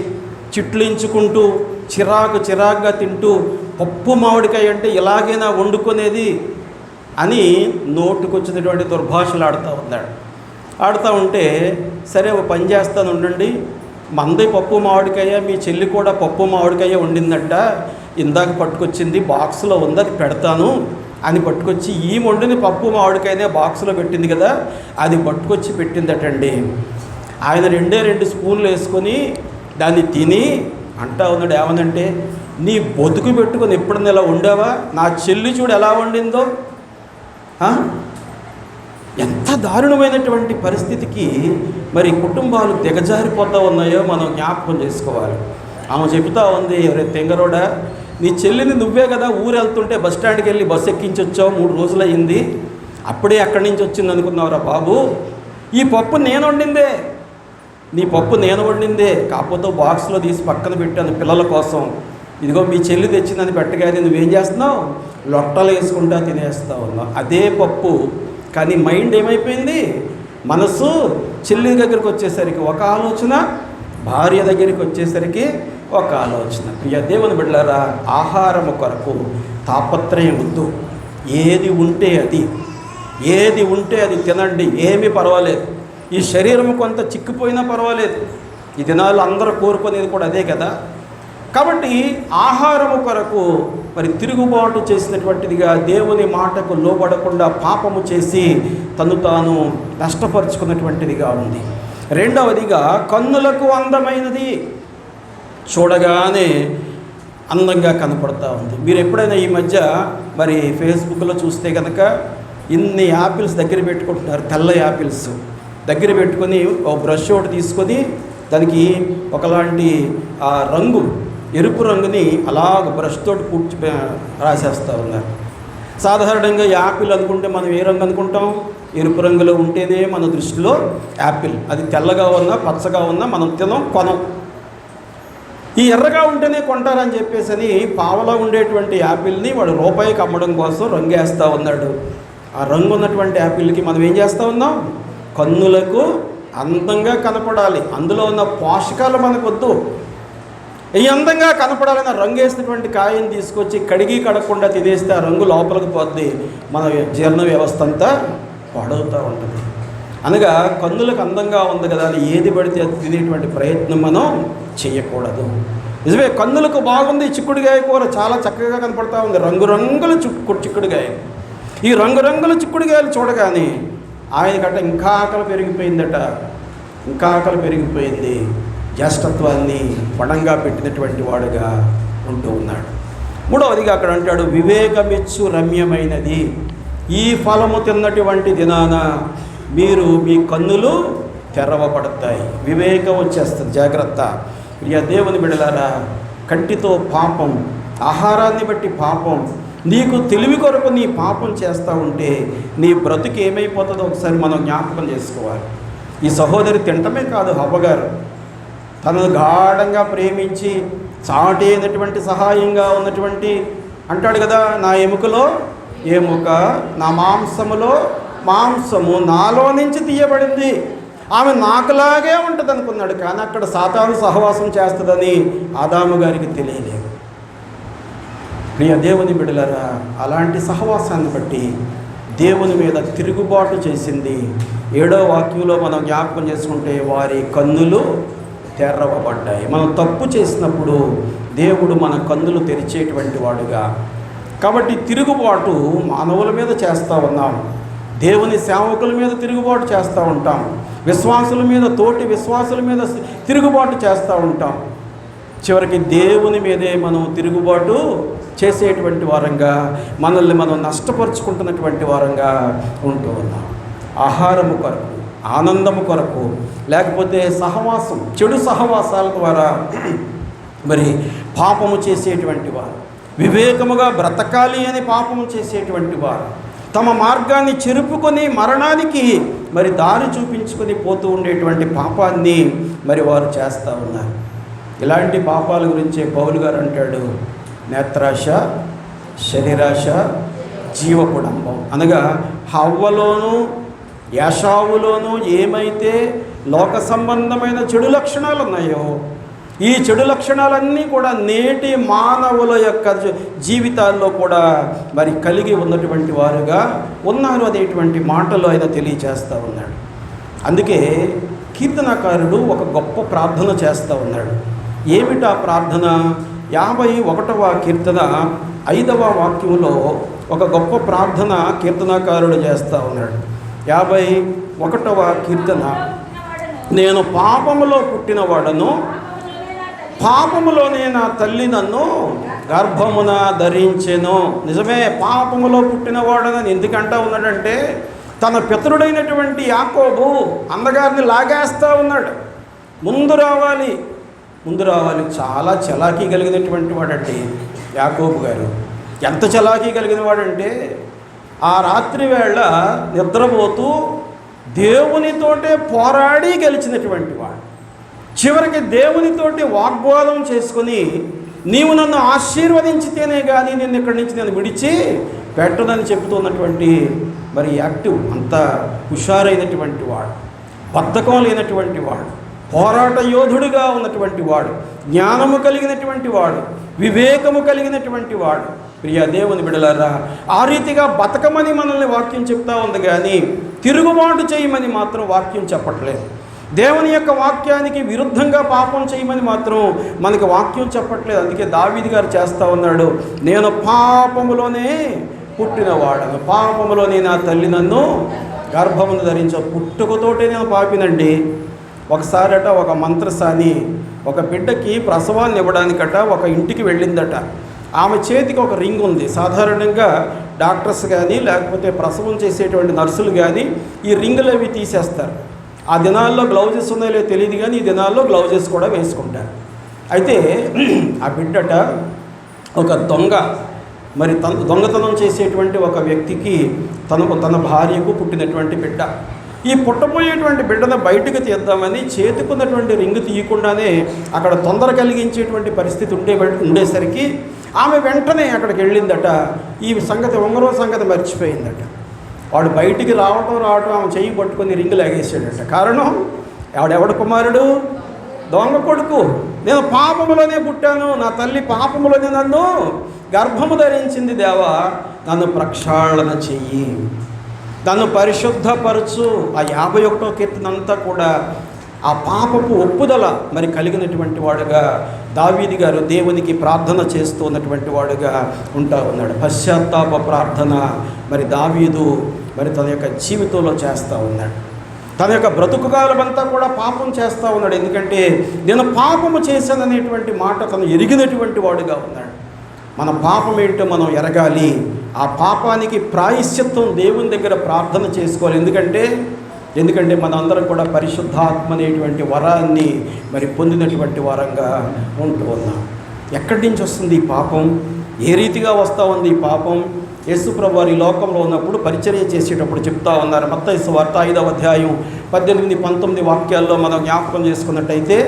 Speaker 1: చిట్లించుకుంటూ చిరాకుగా తింటూ, పప్పు మామిడికాయ అంటే ఇలాగైనా వండుకునేది అని నోటుకొచ్చినటువంటి దుర్భాషలు ఆడుతూ ఉంటే, సరే ఓ పని చేస్తాను ఉండండి, మంది పప్పు మామిడికాయ, మీ చెల్లి కూడా పప్పు మామిడికాయ వండిందంట, ఇందాక పట్టుకొచ్చింది, బాక్స్లో ఉంది, అది పెడతాను అని పట్టుకొచ్చి ఈ వండిని పప్పు మామిడికాయనే బాక్స్లో పెట్టింది కదా, అది పట్టుకొచ్చి పెట్టిందటండి. ఆయన 2 స్పూన్లు వేసుకొని దాన్ని తిని అంటా ఉన్నాడు, ఏమనంటే, నీ బతుకు పెట్టుకొని ఎప్పుడన్నా ఇలా వండావా? నా చెల్లి చూడు ఎలా వండిందో. ఎంత దారుణమైనటువంటి పరిస్థితికి మరి కుటుంబాలు దిగజారిపోతూ ఉన్నాయో మనం జ్ఞాపకం చేసుకోవాలి. ఆమె చెబుతూ ఉంది, ఎవరే తెంగరోడా, నీ చెల్లిని నువ్వే కదా ఊరు వెళ్తుంటే బస్టాండ్కి వెళ్ళి బస్సు ఎక్కించి వచ్చావు, 3 రోజులు అయ్యింది, అప్పుడే అక్కడి నుంచి వచ్చింది అనుకున్నావురా బాబు? ఈ పప్పు నేను వండిందే, నీ పప్పు నేను వండిందే, కాకపోతే బాక్స్లో తీసి పక్కన పెట్టాను పిల్లల కోసం. ఇదిగో మీ చెల్లి తెచ్చిందని పెట్టగానే నువ్వేం చేస్తున్నావు? లొట్టలు వేసుకుంటా తినేస్తా ఉన్నావు. అదే పప్పు, కానీ మైండ్ ఏమైపోయింది? మనసు చెల్లి దగ్గరికి వచ్చేసరికి ఒక ఆలోచన, భార్య దగ్గరికి వచ్చేసరికి ఒక ఆలోచన. ప్రియ దేవుని బిడ్డలారా, ఆహారము కొరకు తాపత్రయం వద్దు. ఏది ఉంటే అది తినండి, ఏమీ పర్వాలేదు. ఈ శరీరం కొంత చిక్కిపోయినా పర్వాలేదు. ఈ దినాలు అందరూ కోరుకునేది కూడా అదే కదా. కాబట్టి ఆహారము కొరకు మరి తిరుగుబాటు చేసినటువంటిదిగా, దేవుని మాటకు లోబడకుండా పాపము చేసి తను తాను నష్టపరుచుకున్నటువంటిదిగా ఉంది. రెండవదిగా కన్నులకు అందమైనది, చూడగానే అందంగా కనపడుతూ ఉంది. మీరు ఎప్పుడైనా ఈ మధ్య మరి ఫేస్బుక్లో చూస్తే కనుక ఇన్ని యాపిల్స్ దగ్గర పెట్టుకుంటున్నారు, తెల్ల యాపిల్స్. దగ్గర పెట్టుకొని ఒక బ్రష్ ఒకటి తీసుకొని దానికి ఒకలాంటి రంగు, ఎరుపు రంగుని అలాగ బ్రష్ తోటి పూడ్చి రాసేస్తూ ఉన్నారు. సాధారణంగా యాపిల్ అనుకుంటే మనం ఏ రంగు అనుకుంటాం? ఎరుపు రంగులో ఉంటేనే మన దృష్టిలో యాపిల్. అది తెల్లగా ఉన్నా పచ్చగా ఉన్నా మనం కొనం. ఈ ఎర్రగా ఉంటేనే కొంటారని చెప్పేసి పావలా ఉండేటువంటి యాపిల్ని వాడు రూపాయికి అమ్మడం కోసం రంగు వేస్తూ ఉన్నాడు. ఆ రంగు ఉన్నటువంటి యాపిల్కి మనం ఏం చేస్తూ ఉన్నాం? కన్నులకు అందంగా కనపడాలి, అందులో ఉన్న పోషకాలు మనకొద్దు, ఈ అందంగా కనపడాలని రంగు వేసినటువంటి కాయని తీసుకొచ్చి కడగకుండా తినేస్తే ఆ రంగు లోపలికి పోద్ది, మన జీర్ణ వ్యవస్థ అంతా పాడవుతూ ఉంటుంది. అనగా కన్నులకు అందంగా ఉంది కదా అని ఏది పడితే అది తినేటువంటి ప్రయత్నం మనం చేయకూడదు. నిజమే, కన్నులకు బాగుంది చిక్కుడుగాయ కూర, చాలా చక్కగా కనపడతా ఉంది, రంగురంగుల చిక్కుడుగాయ. ఈ రంగురంగుల చిక్కుడుగాయలు చూడగానే ఆయనకట ఇంకా ఆకలి పెరిగిపోయింది, జ్యేష్ఠత్వాన్ని పణంగా పెట్టినటువంటి వాడుగా ఉంటూ ఉన్నాడు. మూడవదిగా అక్కడ అంటాడు, వివేకమిచ్చు రమ్యమైనది ఈ ఫలము తిన్నటువంటి దినాన మీరు మీ కన్నులు తెరవబడతాయి. వివేకం వచ్చేస్తుంది. జాగ్రత్త ప్రియ దేవుని బిడ్డలారా, కంటితో పాపం, ఆహారాన్ని బట్టి పాపం, నీకు తెలివి కొరకు నీ పాపం చేస్తూ ఉంటే నీ బ్రతుకు ఏమైపోతుందో ఒకసారి మనం జ్ఞాపకం చేసుకోవాలి. ఈ సహోదరి తింటమే కాదు, హవ్వగారు తనను గాఢంగా ప్రేమించి చాటి అయినటువంటి సహాయంగా ఉన్నటువంటి అంటాడు కదా, నా ఎముకలో ఎముక, నా మాంసములో మాంసము నాలో నుంచి తీయబడింది, ఆమె నాకులాగే ఉంటుంది అనుకున్నాడు. కానీ అక్కడ సాతాను సహవాసం చేస్తుందని ఆదాము గారికి తెలియలేదు. ప్రియ దేవుని బిడ్డలారా, అలాంటి సహవాసాన్ని బట్టి దేవుని మీద తిరుగుబాటు చేసింది. 7వ వాక్యంలో మనం జ్ఞాపకం చేసుకుంటే వారి కన్నులు తెరవబడ్డాయి. మనం తప్పు చేసినప్పుడు దేవుడు మన కన్నులు తెరిచేటువంటి వాడుగా. కాబట్టి తిరుగుబాటు మానవుల మీద చేస్తూ ఉన్నాం, దేవుని సేవకుల మీద తిరుగుబాటు చేస్తూ ఉంటాం, విశ్వాసుల మీద, తోటి విశ్వాసుల మీద తిరుగుబాటు చేస్తూ ఉంటాం. చివరికి దేవుని మీదే మనం తిరుగుబాటు చేసేటువంటి వారంగా, మనల్ని మనం నష్టపరుచుకుంటున్నటువంటి వారంగా ఉంటూ ఉన్నాం. ఆహారము కొరకు, ఆనందము కొరకు, లేకపోతే సహవాసం, చెడు సహవాసాల ద్వారా మరి పాపము చేసేటువంటి వారు, వివేకముగా బ్రతకాలి అని పాపము చేసేటువంటి వారు, తమ మార్గాన్ని చెరుపుకొని మరణానికి మరి దారి చూపించుకొని పోతూ ఉండేటువంటి పాపాన్ని మరి వారు చేస్తూ ఉన్నారు. ఇలాంటి పాపాల గురించే పౌలు గారు అంటాడు, నేత్రాశ, శరీరాశ, జీవకుడంబం. అనగా హవ్వలోను యాషావులోనూ ఏమైతే లోక సంబంధమైన చెడు లక్షణాలు ఉన్నాయో, ఈ చెడు లక్షణాలన్నీ కూడా నేటి మానవుల యొక్క జీవితాల్లో కూడా మరి కలిగి ఉన్నటువంటి వారుగా ఉన్నారు అనేటువంటి మాటలు ఆయన తెలియచేస్తూ ఉన్నాడు. అందుకే కీర్తనకారుడు ఒక గొప్ప ప్రార్థన చేస్తూ ఉన్నాడు. ఏమిటా ప్రార్థన? 51వ కీర్తన 5వ వాక్యంలో ఒక గొప్ప ప్రార్థన కీర్తనకారుడు చేస్తూ ఉన్నాడు. 51వ కీర్తన, నేను పాపములో పుట్టినవాడను, పాపములోనే నా తల్లి నన్ను గర్భమున ధరించెను. నిజమే, పాపములో పుట్టినవాడనని ఎందుకంటా ఉన్నాడంటే, తన పితరుడైనటువంటి యాకోబు అన్నగారిని లాగేస్తూ ఉన్నాడు. ముందు రావాలి. చాలా చలాకీ కలిగినటువంటి వాడంటే యాకోబు గారు. ఎంత చలాకీ కలిగిన వాడంటే, ఆ రాత్రి వేళ నిద్రపోతూ దేవునితోటే పోరాడి గెలిచినటువంటి వాడు. చివరికి దేవునితోటి వాగ్వాదం చేసుకుని, నీవు నన్ను ఆశీర్వదించితేనే కానీ నిన్ను ఇక్కడి నుంచి నేను విడిచి పెట్టదని చెబుతున్నటువంటి మరి యాక్టివ్, అంత హుషారైనటువంటి వాడు, బద్ధకం లేనటువంటి వాడు, పోరాట యోధుడిగా ఉన్నటువంటి వాడు, జ్ఞానము కలిగినటువంటి వాడు, వివేకము కలిగినటువంటి వాడు. ప్రియ దేవుని బిడ్డలారా, ఆ రీతిగా బతకమని మనల్ని వాక్యం చెప్తా ఉంది, కానీ తిరుగుబాటు చేయమని మాత్రం వాక్యం చెప్పట్లేదు. దేవుని యొక్క వాక్యానికి విరుద్ధంగా పాపం చేయమని మాత్రం మనకి వాక్యం చెప్పట్లేదు. అందుకే దావీదు గారు చేస్తూ ఉన్నాడు, నేను పాపములోనే పుట్టినవాడను, పాపములోనే నా తల్లి నన్ను గర్భమును ధరించ, పుట్టుకతోటే నేను పాపినండి. ఒకసారట ఒక మంత్రసాని ఒక బిడ్డకి ప్రసవాన్ని ఇవ్వడానికట ఒక ఇంటికి వెళ్ళిందట. ఆమె చేతికి ఒక రింగ్ ఉంది. సాధారణంగా డాక్టర్స్ కానీ లేకపోతే ప్రసవం చేసేటువంటి నర్సులు కానీ ఈ రింగులు అవి తీసేస్తారు. ఆ దినాల్లో గ్లౌజెస్ ఉన్నాయో తెలియదు, కానీ ఈ దినాల్లో గ్లౌజెస్ కూడా వేసుకుంటారు. అయితే ఆ బిడ్డట ఒక దొంగ, మరి దొంగతనం చేసేటువంటి ఒక వ్యక్తికి తన భార్యకు పుట్టినటువంటి బిడ్డ. ఈ పుట్టబోయేటువంటి బిడ్డను బయటకు తీద్దామని చేతుకున్నటువంటి రింగు తీయకుండానే అక్కడ తొందర కలిగించేటువంటి పరిస్థితి ఉండేసరికి ఆమె వెంటనే అక్కడికి వెళ్ళిందట. ఈ సంగతి ఉంగరం సంగతి మర్చిపోయిందట. వాడు బయటికి రావటం ఆమె చెయ్యి పట్టుకొని రింగు లాగేసాడట. కారణం, ఎవడెవడ కుమారుడు? దొంగ కొడుకు. నేను పాపములోనే పుట్టాను, నా తల్లి పాపములోనే నన్ను గర్భము ధరించింది. దేవా, నన్ను ప్రక్షాళన చెయ్యి, నన్ను పరిశుద్ధపరచు. ఆ 51వ కీర్తన అంతా కూడా ఆ పాపపు ఒప్పుదల మరి కలిగినటువంటి వాడుగా దావీదు గారు దేవునికి ప్రార్థన చేస్తూ ఉన్నటువంటి వాడుగా ఉంటా ఉన్నాడు. పశ్చాత్తాప ప్రార్థన మరి దావీదు మరి తన యొక్క జీవితంలో చేస్తూ ఉన్నాడు. తన యొక్క బ్రతుకు కాలమంతా కూడా పాపం చేస్తూ ఉన్నాడు. ఎందుకంటే నేను పాపము చేశాననేటువంటి మాట తను ఎరిగినటువంటి వాడుగా ఉన్నాడు. మన పాపం ఏంటో మనం ఎరగాలి. ఆ పాపానికి ప్రాయశ్చిత్తం దేవుని దగ్గర ప్రార్థన చేసుకోవాలి. ఎందుకంటే మనందరం కూడా పరిశుద్ధాత్మ అనేటువంటి వరాన్ని మరి పొందినటువంటి వారంగా ఉంటూ ఉన్నాం. ఎక్కడి నుంచి వస్తుంది ఈ పాపం? ఏ రీతిగా వస్తూ ఉంది ఈ పాపం? యేసుప్రభు వారి లోకంలో ఉన్నప్పుడు పరిచర్య చేసేటప్పుడు చెప్తా ఉన్నారు. మత్తయి సువార్త 5వ అధ్యాయం 18-19 వాక్యాల్లో మనం జ్ఞాపకం చేసుకున్నట్టయితే,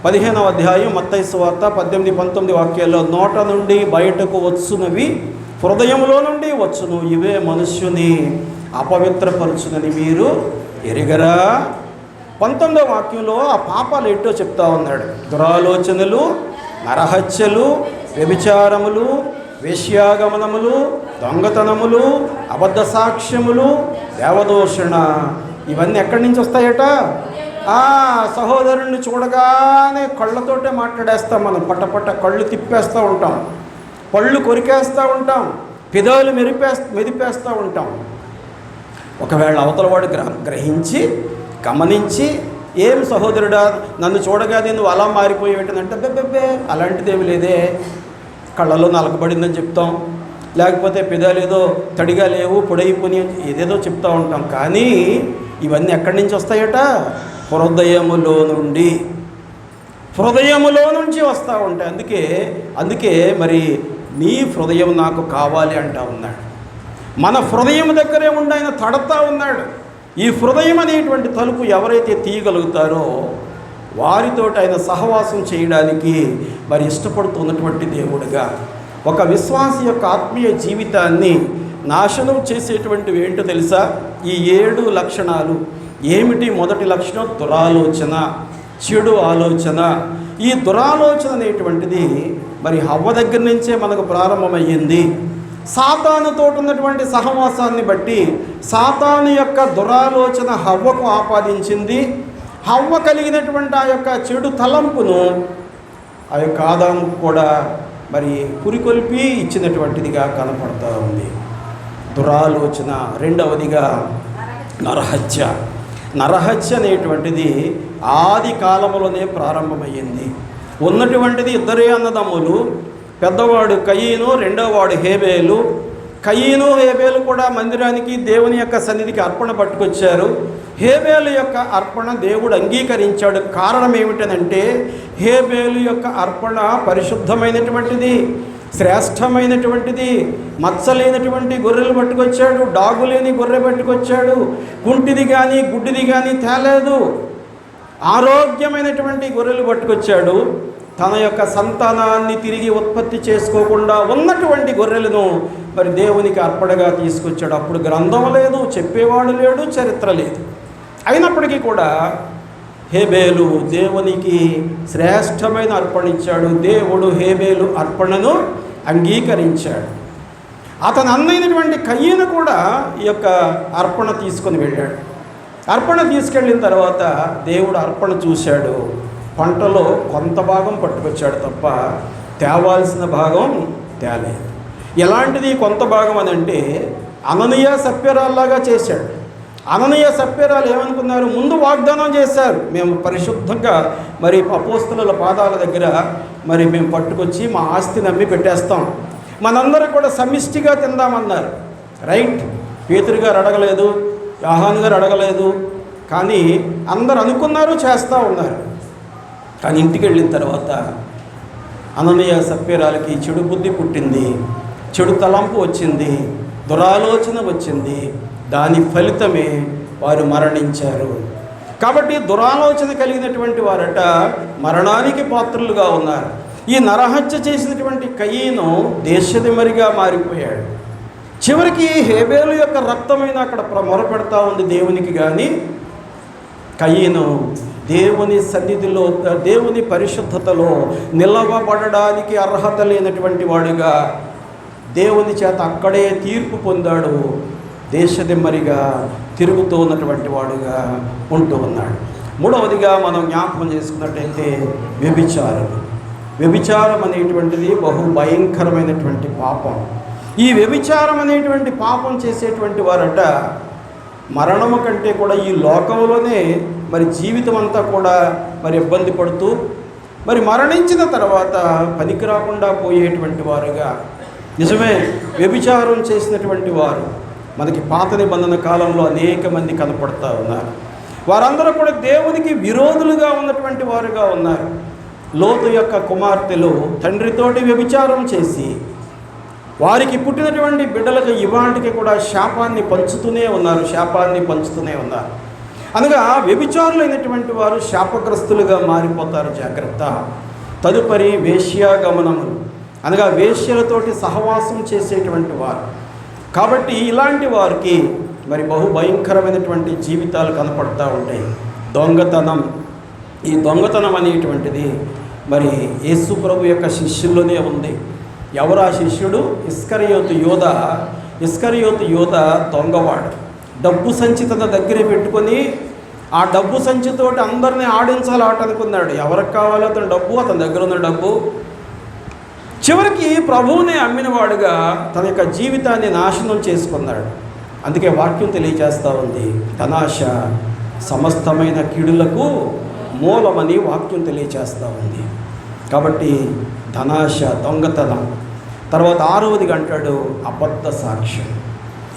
Speaker 1: 15వ అధ్యాయం మత్తయి సువార్త 18-19 వాక్యాల్లో, నోట నుండి బయటకు వచ్చునవి హృదయంలో నుండి వచ్చును, ఇవే మనుష్యుని అపవిత్రపరచునని మీరు ఎరిగరా? 19వ వాక్యంలో ఆ పాపాలు ఏంటో చెప్తా ఉన్నాడు. దురాలోచనలు, నరహత్యలు, వ్యభిచారములు, వేశ్యాగమనములు, దొంగతనములు, అబద్ధ సాక్ష్యములు, దేవదూషణ. ఇవన్నీ ఎక్కడి నుంచి వస్తాయట? సహోదరుణ్ణి చూడగానే కళ్ళతోటే మాట్లాడేస్తాం మనం. పట్టపట్ట కళ్ళు తిప్పేస్తూ ఉంటాం, పళ్ళు కొరికేస్తూ ఉంటాం, పెదాలు మెదిపేస్తూ ఉంటాం. ఒకవేళ అవతలవాడు గ్రహించి గమనించి, ఏం సహోదరుడా నన్ను చూడగానే నువ్వు అలా మారిపోయేటంటే, బెబ్బెబ్బే అలాంటిదేమి లేదే, కళ్ళలో నలకబడిందని చెప్తాం, లేకపోతే పెదాలు ఏదో తడిగా లేవు పొడైపోని ఏదేదో చెప్తూ ఉంటాం. కానీ ఇవన్నీ ఎక్కడి నుంచి వస్తాయట? హృదయములో నుంచి వస్తూ ఉంటాయి. అందుకే మరి నీ హృదయం నాకు కావాలి అంటా ఉన్నాడు. మన హృదయం దగ్గరే ఉండి ఆయన తడతా ఉన్నాడు. ఈ హృదయం అనేటువంటి తలుపు ఎవరైతే తీయగలుగుతారో వారితో ఆయన సహవాసం చేయడానికి మరి ఇష్టపడుతున్నటువంటి దేవుడుగా, ఒక విశ్వాసి యొక్క ఆత్మీయ జీవితాన్ని నాశనం చేసేటువంటివి ఏంటో తెలుసా? ఈ 7 లక్షణాలు ఏమిటి? మొదటి లక్షణం దురాలోచన, చెడు ఆలోచన. ఈ దురాలోచన అనేటువంటిది మరి హవ్వ దగ్గర నుంచే మనకు ప్రారంభమయ్యింది. సాతానుతో ఉన్నటువంటి సహవాసాన్ని బట్టి సాతాను యొక్క దురాలోచన హవ్వకు ఆపాదించింది. హవ్వ కలిగినటువంటి ఆ యొక్క చెడు తలంపును ఆ యొక్క ఆదాముకు కూడా మరి పురికొల్పి ఇచ్చినటువంటిదిగా కనపడుతూ ఉంది దురాలోచన. రెండవదిగా నరహత్య అనేటువంటిది ఆది కాలంలోనే ప్రారంభమయ్యింది. ఉన్నటువంటిది 2 అన్నదమ్ములు, పెద్దవాడు కయీను, రెండోవాడు హేబేలు. కయీను హేబేలు కూడా మందిరానికి దేవుని యొక్క సన్నిధికి అర్పణ పట్టుకొచ్చారు. హేబేలు యొక్క అర్పణ దేవుడు అంగీకరించాడు. కారణం ఏమిటనంటే హేబేలు యొక్క అర్పణ పరిశుద్ధమైనటువంటిది, శ్రేష్టమైనటువంటిది. మచ్చలేనటువంటి గొర్రెలు పట్టుకొచ్చాడు, డాగులేని గొర్రె పట్టుకొచ్చాడు. కుంటిది కానీ గుడ్డిది కానీ తేలేదు, ఆరోగ్యమైనటువంటి గొర్రెలు పట్టుకొచ్చాడు. తన యొక్క సంతానాన్ని తిరిగి ఉత్పత్తి చేసుకోకుండా ఉన్నటువంటి గొర్రెలను మరి దేవునికి అర్పణగా తీసుకొచ్చాడు. అప్పుడు గ్రంథం లేదు, చెప్పేవాడు లేడు, చరిత్ర లేదు. అయినప్పటికీ కూడా హేబేలు దేవునికి శ్రేష్టమైన అర్పణ ఇచ్చాడు. దేవుడు హేబేలు అర్పణను అంగీకరించాడు. అతను అన్నైనటువంటి కయ్యను కూడా ఈ యొక్క అర్పణ తీసుకొని వెళ్ళాడు. అర్పణ తీసుకెళ్ళిన తర్వాత దేవుడు అర్పణ చూశాడు. పంటలో కొంత భాగం పట్టుకొచ్చాడు తప్ప తేవాల్సిన భాగం తేలేదు. ఎలాంటిది కొంత భాగం అని అంటే అననీయ సప్యరాల్లాగా చేశాడు. అననీయ సప్యరాలు ఏమనుకున్నారు? ముందు వాగ్దానం చేశారు, మేము పరిశుద్ధంగా మరి అపోస్తలుల పాదాల దగ్గర మరి మేము పట్టుకొచ్చి మా ఆస్తిని అమ్మి పెట్టేస్తాం, మనందరూ కూడా సమిష్టిగా తిందామన్నారు. రైట్. పేతురు గారు అడగలేదు, యోహాను గారు అడగలేదు, కానీ అందరు అనుకున్నారు, చేస్తూ ఉన్నారు. కానీ ఇంటికి వెళ్ళిన తర్వాత అననీయ సప్పీరాలకి చెడు బుద్ధి పుట్టింది, చెడు తలంపు వచ్చింది, దురాలోచన వచ్చింది. దాని ఫలితమే వారు మరణించారు. కాబట్టి దురాలోచన కలిగినటువంటి వారట మరణానికి పాత్రులుగా ఉన్నారు. ఈ నరహత్య చేసినటువంటి కయీను దేశదిమరిగా మారిపోయాడు. చివరికి హేబేలు యొక్క రక్తమైన అక్కడ మొరపెడతా ఉంది దేవునికి. కానీ కయీను దేవుని సన్నిధిలో, దేవుని పరిశుద్ధతలో నిలవబడడానికి అర్హత లేనటువంటి వాడుగా దేవుని చేత అక్కడే తీర్పు పొందాడు. దేశదిమ్మరిగా తిరుగుతూ ఉన్నటువంటి వాడుగా ఉంటూ ఉన్నాడు. మూడవదిగా మనం జ్ఞాపకం చేసుకున్నట్టయితే వ్యభిచారం అనేటువంటిది బహు భయంకరమైనటువంటి పాపం. ఈ వ్యభిచారం అనేటువంటి పాపం చేసేటువంటి వారట మరణము కంటే కూడా ఈ లోకంలోనే మరి జీవితం అంతా కూడా మరి ఇబ్బంది పడుతూ మరి మరణించిన తర్వాత పనికి రాకుండా పోయేటువంటి వారుగా, నిజమే వ్యభిచారం చేసినటువంటి వారు మనకి పాత నిబంధన కాలంలో అనేక మంది కనపడుతూ ఉన్నారు. వారందరూ కూడా దేవునికి విరోధులుగా ఉన్నటువంటి వారుగా ఉన్నారు. లోతు యొక్క కుమార్తెలు తండ్రితోటి వ్యభిచారం చేసి వారికి పుట్టినటువంటి బిడ్డలకు ఇవాటికి కూడా శాపాన్ని పంచుతూనే ఉన్నారు. అనగా వ్యభిచారులైనటువంటి వారు శాపగ్రస్తులుగా మారిపోతారు. జాగ్రత్త. తదుపరి వేశ్యాగమనములు, అనగా వేశ్యలతోటి సహవాసం చేసేటువంటి వారు. కాబట్టి ఇలాంటి వారికి మరి బహు భయంకరమైనటువంటి జీవితాలు కనపడుతూ ఉంటాయి. ఈ దొంగతనం అనేటువంటిది మరి యేసు ప్రభు యొక్క శిష్యుల్లోనే ఉంది. ఎవరు ఆ శిష్యుడు? ఇస్కరియోతు యోధ దొంగవాడు. డబ్బు సంచి తన దగ్గర పెట్టుకొని ఆ డబ్బు సంచితోటి అందరినీ ఆడించాలి ఆట అనుకున్నాడు. ఎవరికి కావాలో అతని డబ్బు, అతని దగ్గర ఉన్న డబ్బు. చివరికి ప్రభువుని అమ్మినవాడుగా తన యొక్క జీవితాన్ని నాశనం చేసుకున్నాడు. అందుకే వాక్యం తెలియజేస్తూ ఉంది, ధనాశ సమస్తమైన కీడులకు మూలమని వాక్యం తెలియజేస్తూ ఉంది. కాబట్టి ధనాశ, దొంగతనం. తర్వాత 6వదిగా అంటాడు అబద్ధ సాక్ష్యం.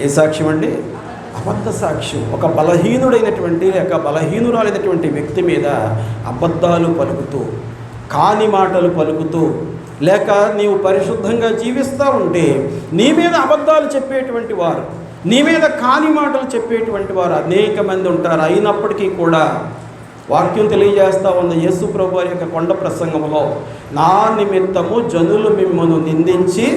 Speaker 1: ఏ సాక్ష్యం అండి? అబద్ధ సాక్ష్యం. ఒక బలహీనుడైనటువంటి లేక బలహీనురాలైనటువంటి వ్యక్తి మీద అబద్ధాలు పలుకుతూ, కాని మాటలు పలుకుతూ, లేక నీవు పరిశుద్ధంగా జీవిస్తూ ఉంటే నీ మీద అబద్ధాలు చెప్పేటువంటి వారు, నీ మీద కాని మాటలు చెప్పేటువంటి వారు అనేక మంది ఉంటారు. అయినప్పటికీ కూడా వాక్యం తెలియజేస్తూ ఉంది యేసు ప్రభు వారి యొక్క కొండ ప్రసంగంలో, నా నిమిత్తము జనులు మిమ్మల్ని నిందించి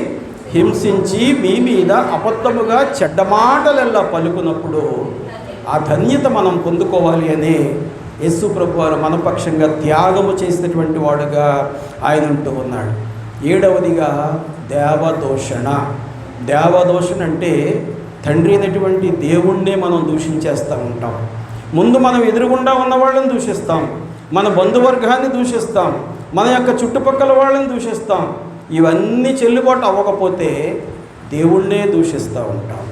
Speaker 1: హింసించి మీ మీద అబద్ధముగా చెడ్డ మాటలెల్లా పలుకున్నప్పుడు ఆ ధన్యత మనం పొందుకోవాలి అని యేసు ప్రభు వారు మనపక్షంగా త్యాగము చేసినటువంటి వాడుగా ఆయన ఉంటూ ఉన్నాడు. 7వదిగా దేవదూషణ. దేవదూషణ అంటే తండ్రి అయినటువంటి దేవుణ్ణే మనం దూషించేస్తూ ఉంటాం. ముందు మనం ఎదురుగుండా ఉన్న వాళ్ళని దూషిస్తాం, మన బంధువర్గాన్ని దూషిస్తాం, మన యొక్క చుట్టుపక్కల వాళ్ళని దూషిస్తాం. ఇవన్నీ చెల్లుబాటు అవ్వకపోతే దేవుణ్ణే దూషిస్తూ ఉంటాం.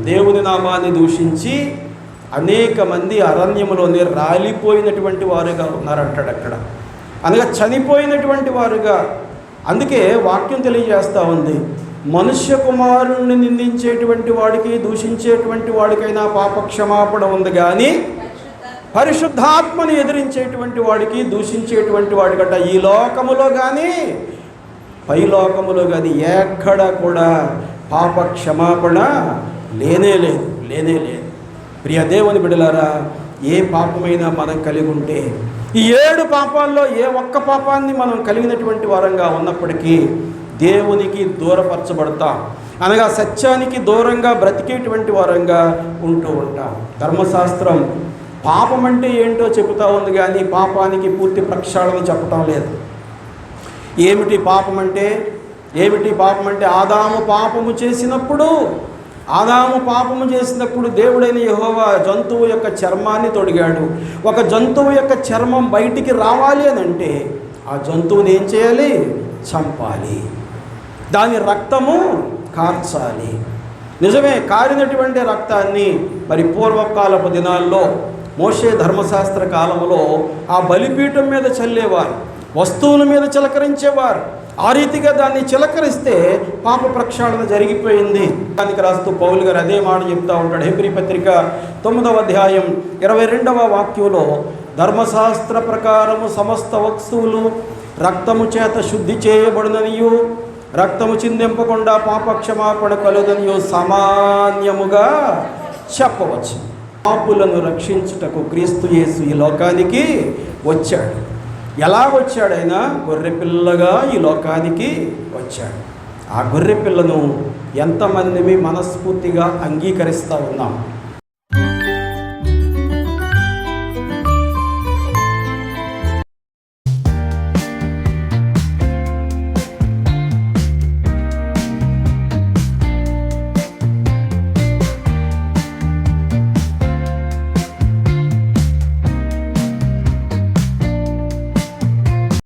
Speaker 1: దేవుని నామాన్ని దూషించి అనేక మంది అరణ్యములోనే రాలిపోయినటువంటి వారుగా ఉన్నారంటాడు అక్కడ, అనగా చనిపోయినటువంటి వారుగా. అందుకే వాక్యం తెలియజేస్తూ ఉంది, మనుష్య కుమారుణ్ణి నిందించేటువంటి వాడికి, దూషించేటువంటి వాడికైనా పాపక్షమాపణ ఉంది, కానీ పరిశుద్ధాత్మని ఎదిరించేటువంటి వాడికి, దూషించేటువంటి వాడికట ఈ లోకములో కానీ పైలోకములో కానీ ఎక్కడ కూడా పాప క్షమాపణ లేనే లేదు. ప్రియ దేవుని బిడ్డలారా, ఏ పాపమైనా మనం కలిగి ఉంటే, ఈ 7 పాపాల్లో ఏ ఒక్క పాపాన్ని మనం కలిగినటువంటి వారంగా ఉన్నప్పటికీ దేవునికి దూరపరచబడతాం, అనగా సత్యానికి దూరంగా బ్రతికేటువంటి వారంగా ఉంటూ ఉంటాం. ధర్మశాస్త్రం పాపం అంటే ఏంటో చెబుతూ ఉంది, కానీ పాపానికి పూర్తి ప్రక్షాళన చెప్పటం లేదు. ఏమిటి పాపం అంటే? ఆదాము పాపము చేసినప్పుడు దేవుడైన యెహోవా జంతువు యొక్క చర్మాన్ని తొడిగాడు. ఒక జంతువు యొక్క చర్మం బయటికి రావాలి అని అంటే ఆ జంతువుని ఏం చేయాలి? చంపాలి, దాని రక్తము కార్చాలి. నిజమే, కారినటువంటి రక్తాన్ని మరి పూర్వకాలపు దినాల్లో మోషే ధర్మశాస్త్ర కాలంలో ఆ బలిపీఠం మీద చల్లేవారు, వస్తువుల మీద చిలకరించేవారు. ఆ రీతిగా దాన్ని చిలకరిస్తే పాప ప్రక్షాళన జరిగిపోయింది. దానికి రాస్తూ పౌలు గారు అదే మాట చెప్తూ ఉంటాడు. హెబ్రీ పత్రిక 9వ అధ్యాయం 22వ వాక్యంలో, ధర్మశాస్త్ర ప్రకారము సమస్త వస్తువులు రక్తము చేత శుద్ధి చేయబడుననియు, రక్తము చిందింపకుండా పాపక్షమాపణ కలుగనియు సామాన్యముగా చెప్పవచ్చు. పాపులను రక్షించుటకు క్రీస్తు యేసు ఈ లోకానికి వచ్చాడు. ఎలా వచ్చాడైనా గొర్రెపిల్లగా ఈ లోకానికి ఆ గొర్రెపిల్లను ఎంతమంది మనస్ఫూర్తిగా అంగీకరిస్తూ ఉన్నాం?